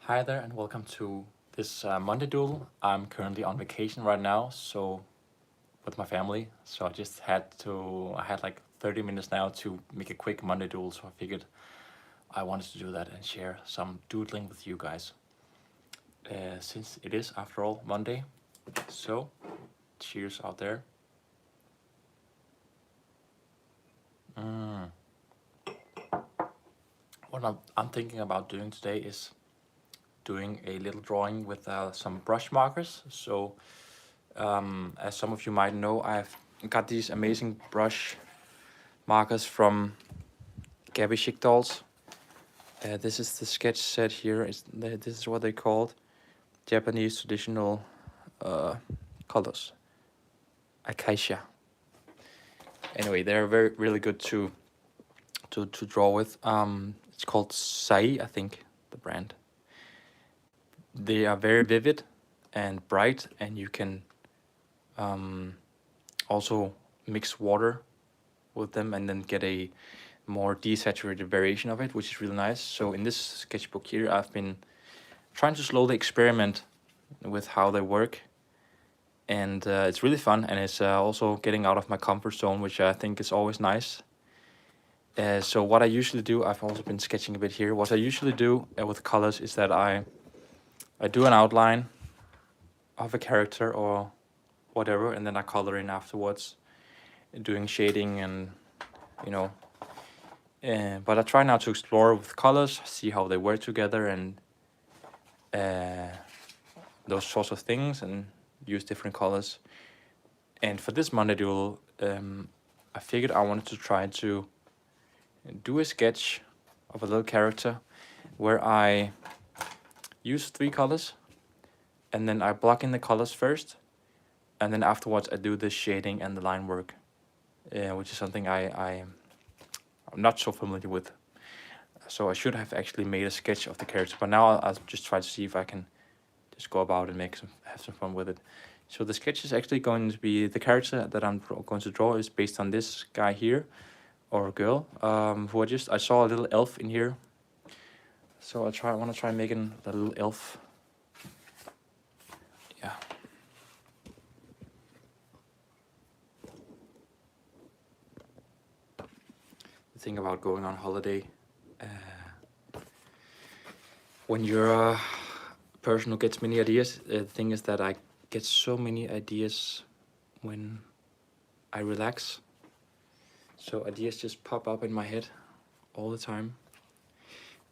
Hi there and welcome to this Monday doodle. I'm currently on vacation right now, so with my family. So I had like 30 minutes now to make a quick Monday doodle. So I figured I wanted to do that and share some doodling with you guys. Since it is, after all, Monday. So cheers out there. What I'm thinking about doing today is doing a little drawing with some brush markers. So as some of you might know, I've got these amazing brush markers from Gabby Dolls. This is the sketch set here. This is what they called Japanese traditional colors, acacia. Anyway, they're really good to draw with. It's called Sai, I think, the brand. They are very vivid and bright, and you can also mix water with them and then get a more desaturated variation of it, which is really nice. So in this sketchbook here, I've been trying to slowly experiment with how they work, and it's really fun, and it's also getting out of my comfort zone, which I think is always nice. So what I usually do, I've also been sketching a bit here. What I usually do with colors is that I do an outline of a character or whatever, and then I color in afterwards, doing shading and but I try now to explore with colors, see how they work together, and those sorts of things, and use different colors. And for this Monday doodle, I figured I wanted to try to do a sketch of a little character where I use 3 colors, and then I block in the colors first, and then afterwards I do the shading and the line work, which is something I'm not so familiar with. So I should have actually made a sketch of the character, but now I'll just try to see if I can just go about and have some fun with it. So the sketch is actually going to be, the character that I'm going to draw is based on this guy here, or girl, who I saw a little elf in here. So I want to try making the little elf. Yeah. The thing about going on holiday, when you're a person who gets many ideas, the thing is that I get so many ideas when I relax. So ideas just pop up in my head all the time,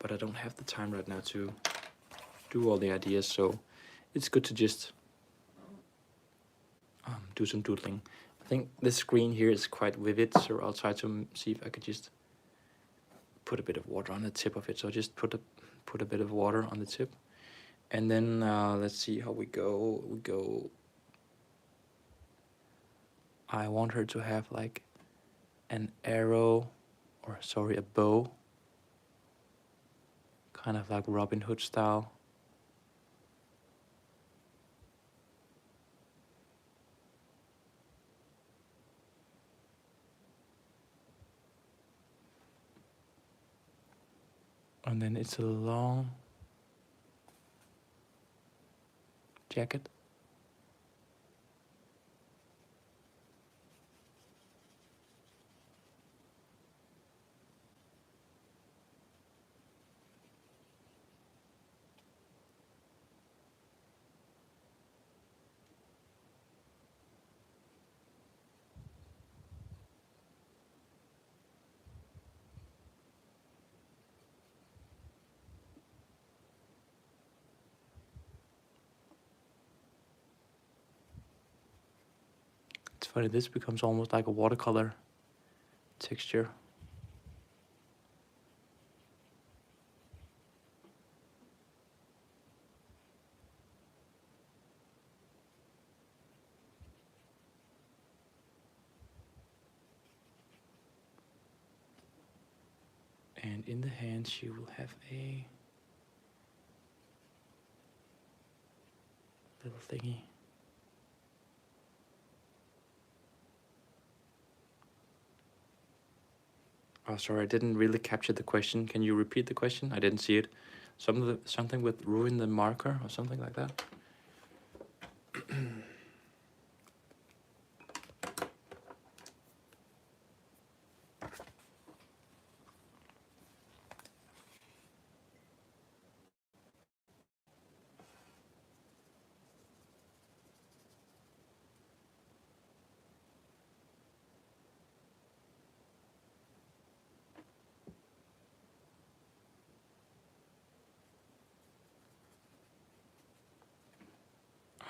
but I don't have the time right now to do all the ideas, so it's good to just do some doodling. I think this screen here is quite vivid, so I'll try to see if I could just put a bit of water on the tip of it. So just put a bit of water on the tip, and then let's see how we go. I want her to have like an arrow, or sorry, a bow, kind of like Robin Hood style. And then it's a long jacket. It's funny, this becomes almost like a watercolor texture. And in the hand she will have a little thingy. Oh, sorry, I didn't really capture the question. Can you repeat the question? I didn't see it. something with ruin the marker or something like that.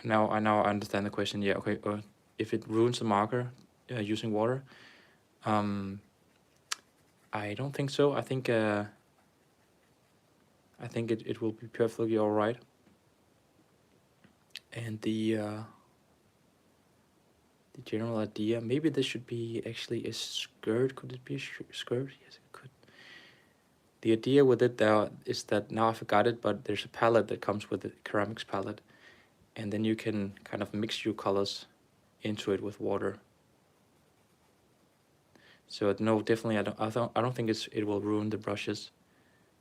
Now I understand the question. Yeah, okay. If it ruins the marker using water, I don't think so. I think it will be perfectly all right. And the general idea, maybe this should be actually a skirt. Could it be a skirt? Yes, it could. The idea with it there is that now I forgot it, but there's a palette that comes with the ceramics palette, and then you can kind of mix your colors into it with water. So no, definitely I don't think it will ruin the brushes,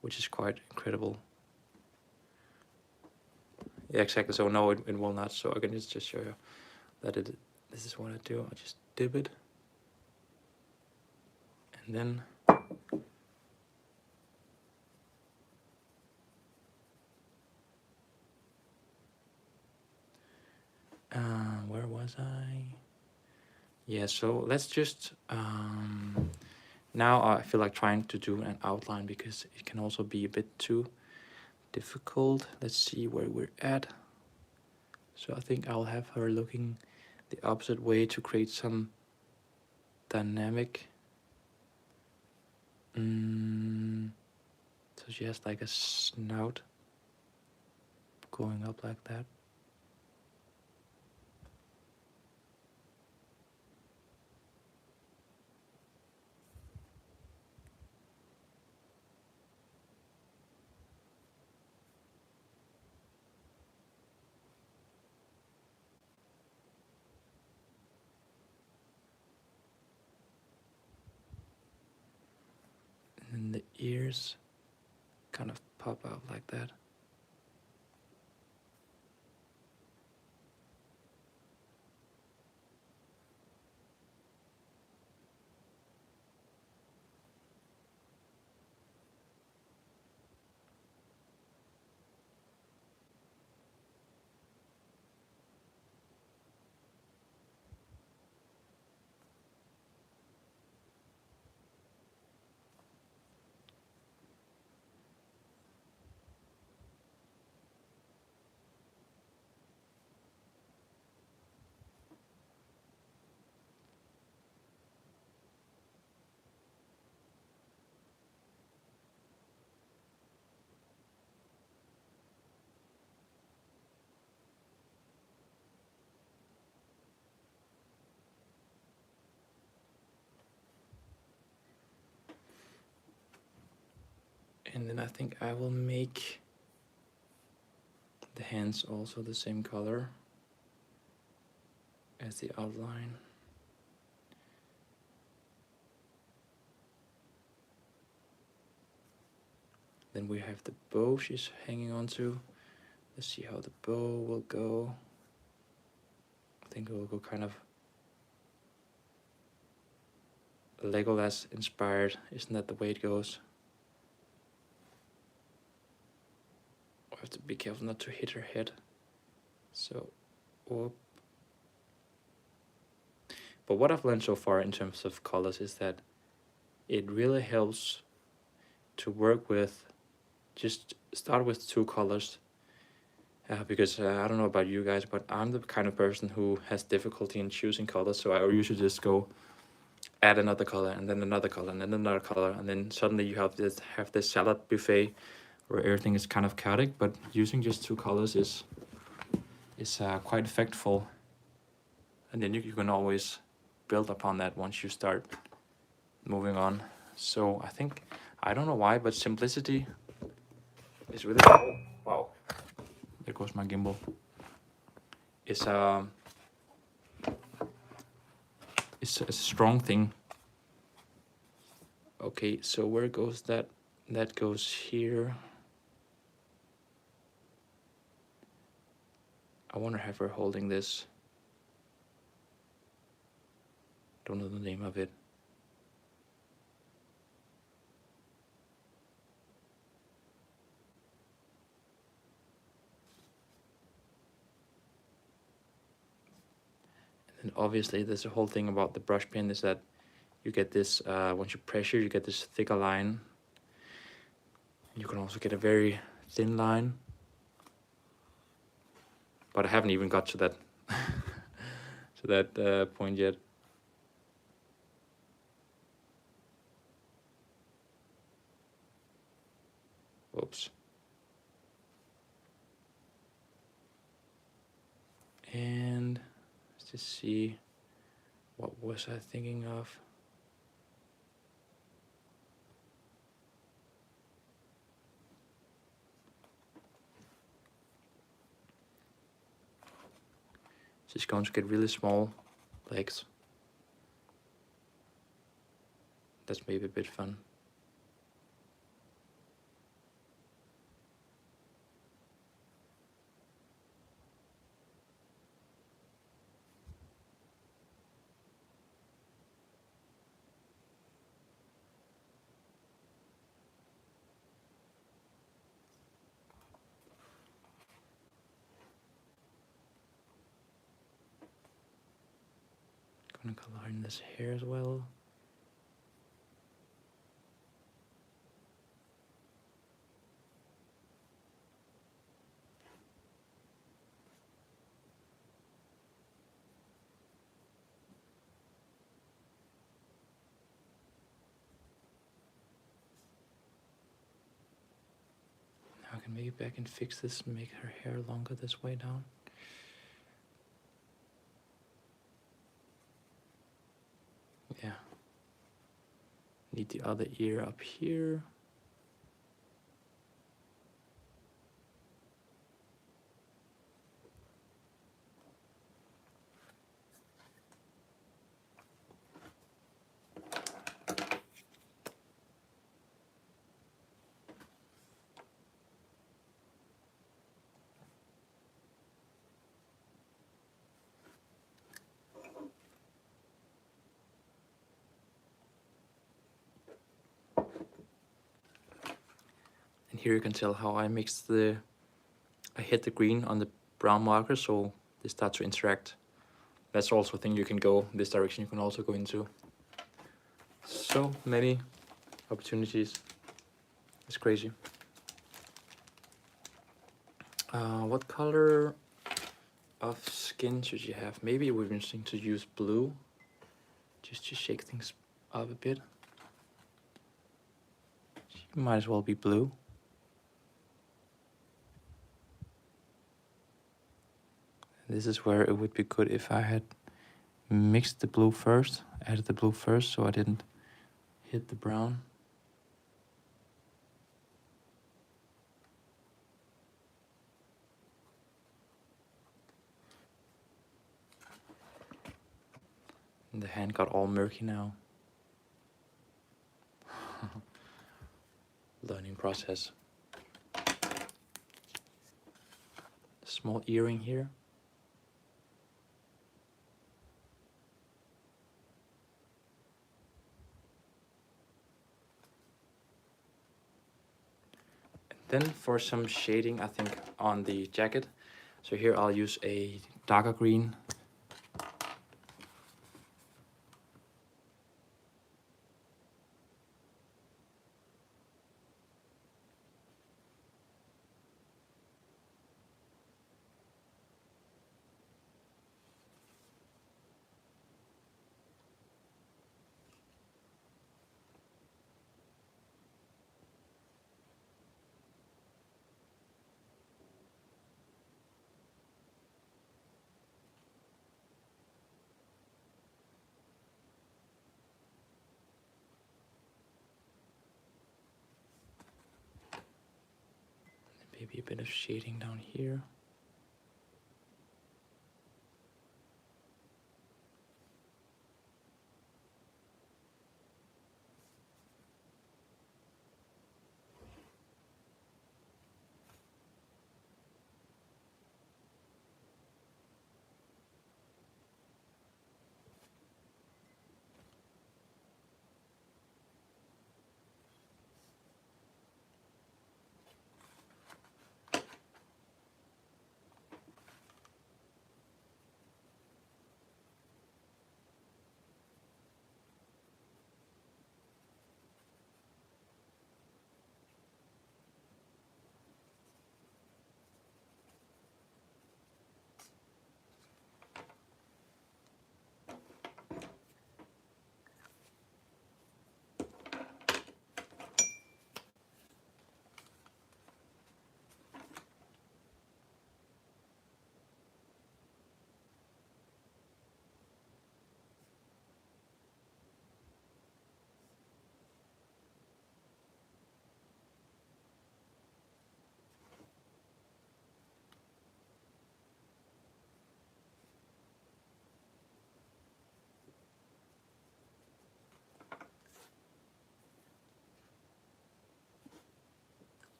which is quite incredible. Yeah, exactly. So no, it will not. So I can just show you that this is what I do. I just dip it, and then where was I? Yeah, so let's just now I feel like trying to do an outline because it can also be a bit too difficult. Let's see where we're at. So I think I'll have her looking the opposite way to create some dynamic. So she has like a snout going up like that. And then the ears kind of pop out like that. And then I think I will make the hands also the same color as the outline. Then we have the bow she's hanging onto. Let's see how the bow will go. I think it will go kind of Legolas inspired. Isn't that the way it goes? I have to be careful not to hit her head. So, whoop. But what I've learned so far in terms of colors is that it really helps to work with, just start with 2 colors. Because I don't know about you guys, but I'm the kind of person who has difficulty in choosing colors. So I usually just go add another color and then another color and then another color. And then suddenly you have this salad buffet where everything is kind of chaotic. But using just 2 colors is quite effectful. And then you can always build upon that once you start moving on. So I think, I don't know why, but simplicity is really, oh, wow, there goes my gimbal. It's a strong thing. Okay, so where goes that? That goes here. I want to have her holding this. Don't know the name of it. And obviously there's a whole thing about the brush pen is that you get this, once you pressure, you get this thicker line. You can also get a very thin line. But I haven't even got to that to that point yet. Oops. And let's just see, what was I thinking of? Just going to get really small legs. That's maybe a bit fun. Gonna color in this hair as well. Now I can maybe back and fix this and make her hair longer this way down. Yeah. Need the other ear up here. And here you can tell how I hit the green on the brown marker, so they start to interact. That's also a thing you can go this direction. You can also go into so many opportunities. It's crazy. What color of skin should you have? Maybe it would be interesting to use blue, just to shake things up a bit. She might as well be blue. This is where it would be good if I had mixed the blue first, added the blue first, so I didn't hit the brown. And the hand got all murky now. Learning process. Small earring here. Then for some shading, I think on the jacket. So here I'll use a darker green. Maybe a bit of shading down here.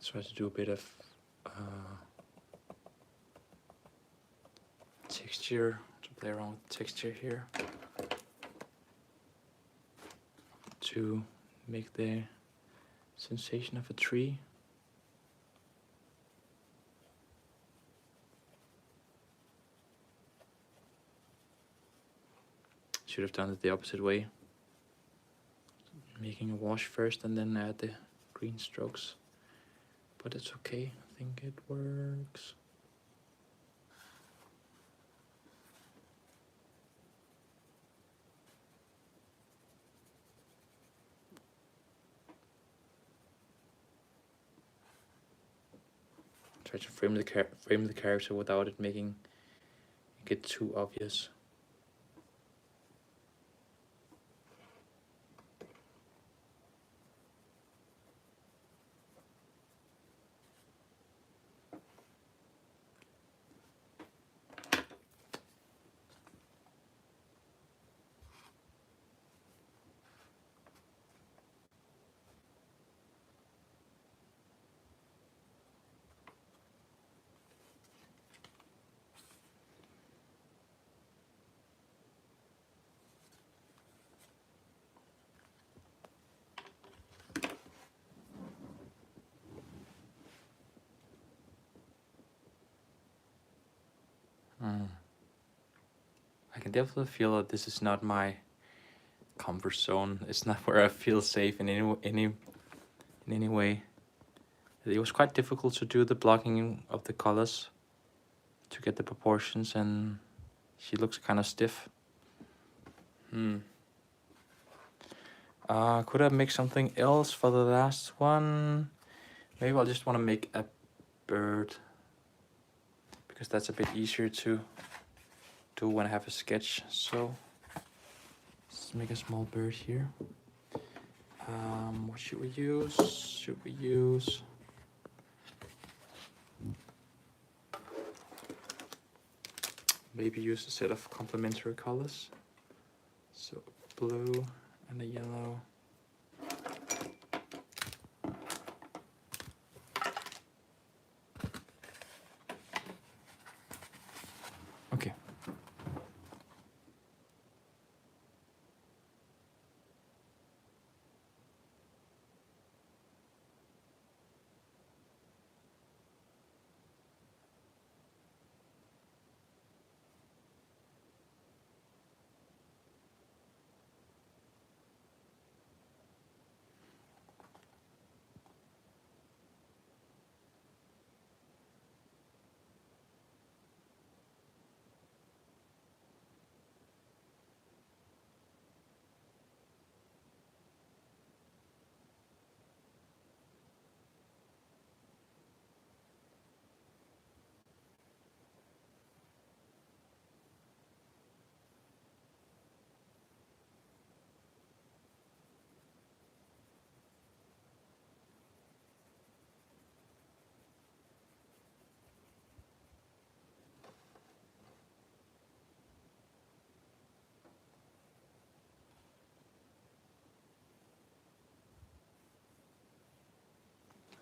try to do a bit of texture, to play around with texture here, to make the sensation of a tree. Should have done it the opposite way, making a wash first and then add the green strokes, but it's okay, I think it works. Try to frame the character without it making it too obvious. I can definitely feel that this is not my comfort zone. It's not where I feel safe in any way. It was quite difficult to do the blocking of the colors to get the proportions, and she looks kind of stiff. Could I make something else for the last one? Maybe I'll just want to make a bird, because that's a bit easier to do when I have a sketch. So let's make a small bird here. What should we use? Maybe use a set of complementary colors. So blue and a yellow. Okay.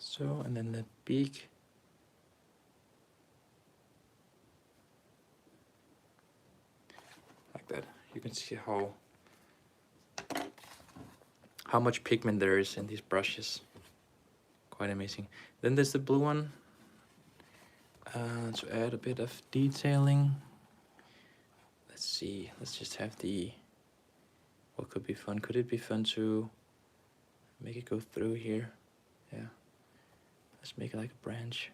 So, and then the beak. Like that. You can see how much pigment there is in these brushes. Quite amazing. Then there's the blue one. To add a bit of detailing. Let's see, let's just have what could be fun? Could it be fun to make it go through here? Yeah. Let's make it like a branch.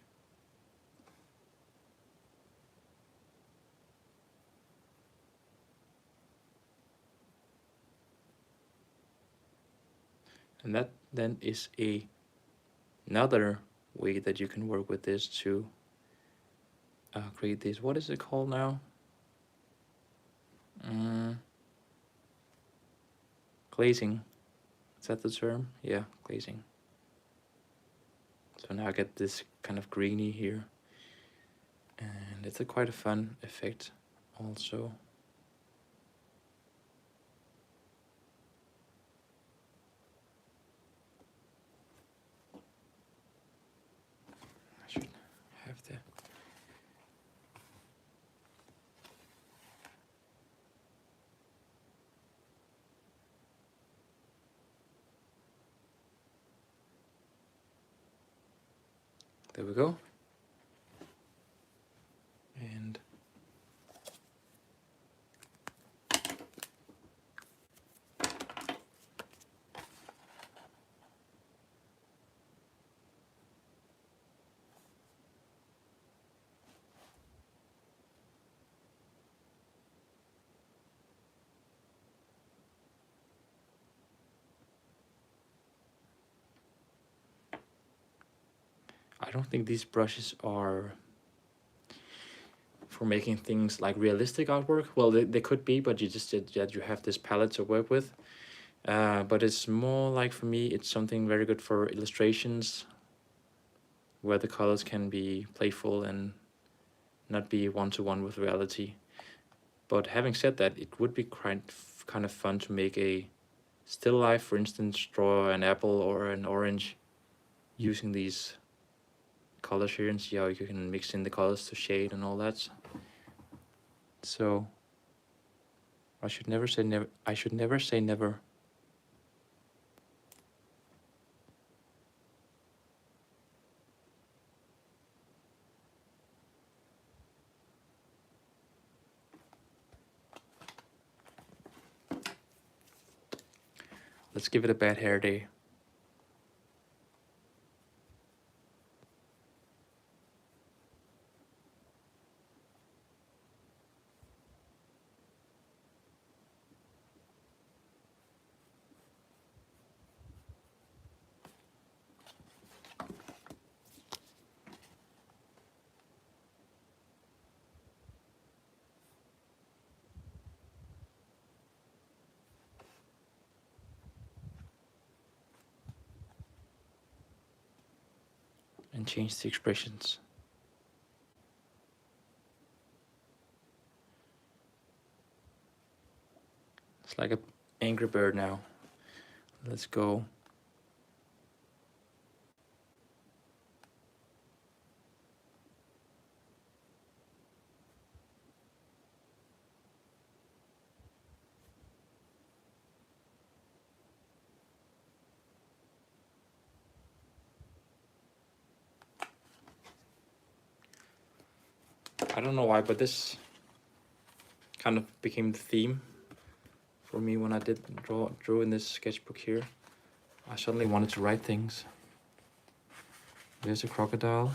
And that then is another way that you can work with this to create this. What is it called now? Glazing. Is that the term? Yeah, glazing. So now I get this kind of greeny here. And it's quite a fun effect also. There we go. And I don't think these brushes are for making things like realistic artwork. Well, they could be, but you just said that you have this palette to work with. But it's more like, for me, it's something very good for illustrations, where the colors can be playful and not be one-to-one with reality. But having said that, it would be kind of fun to make a still life, for instance, draw an apple or an orange using these colors here, and see how you can mix in the colors to shade and all that. So I should never say never. I should never say never. Let's give it a bad hair day. And change the expressions. It's like a angry bird now. Let's go. I don't know why, but this kind of became the theme for me when I drew in this sketchbook here. I suddenly wanted to write things. There's a crocodile.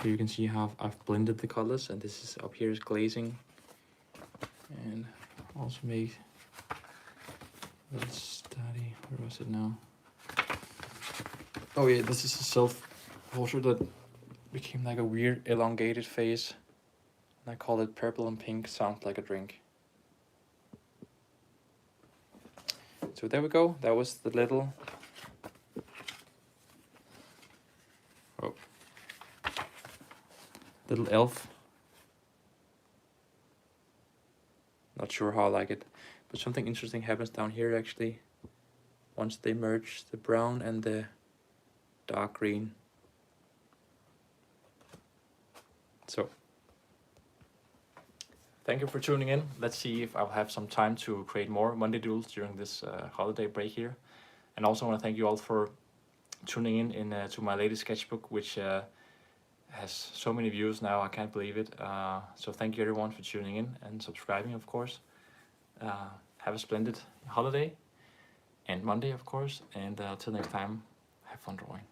Here you can see how I've blended the colors, and this is up here is glazing. And also made a little study. Where was it now? Oh yeah, this is a self-portrait that became like a weird elongated face. And I call it Purple and Pink Sounds Like a Drink. So there we go. That was the little elf. Not sure how I like it, but something interesting happens down here actually. Once they merge the brown and the dark green. So, thank you for tuning in. Let's see if I'll have some time to create more Monday doodles during this holiday break here. And also want to thank you all for tuning in to my latest sketchbook, which has so many views now. I can't believe it. So thank you everyone for tuning in and subscribing, of course. Have a splendid holiday and Monday, of course. And until next time, have fun drawing.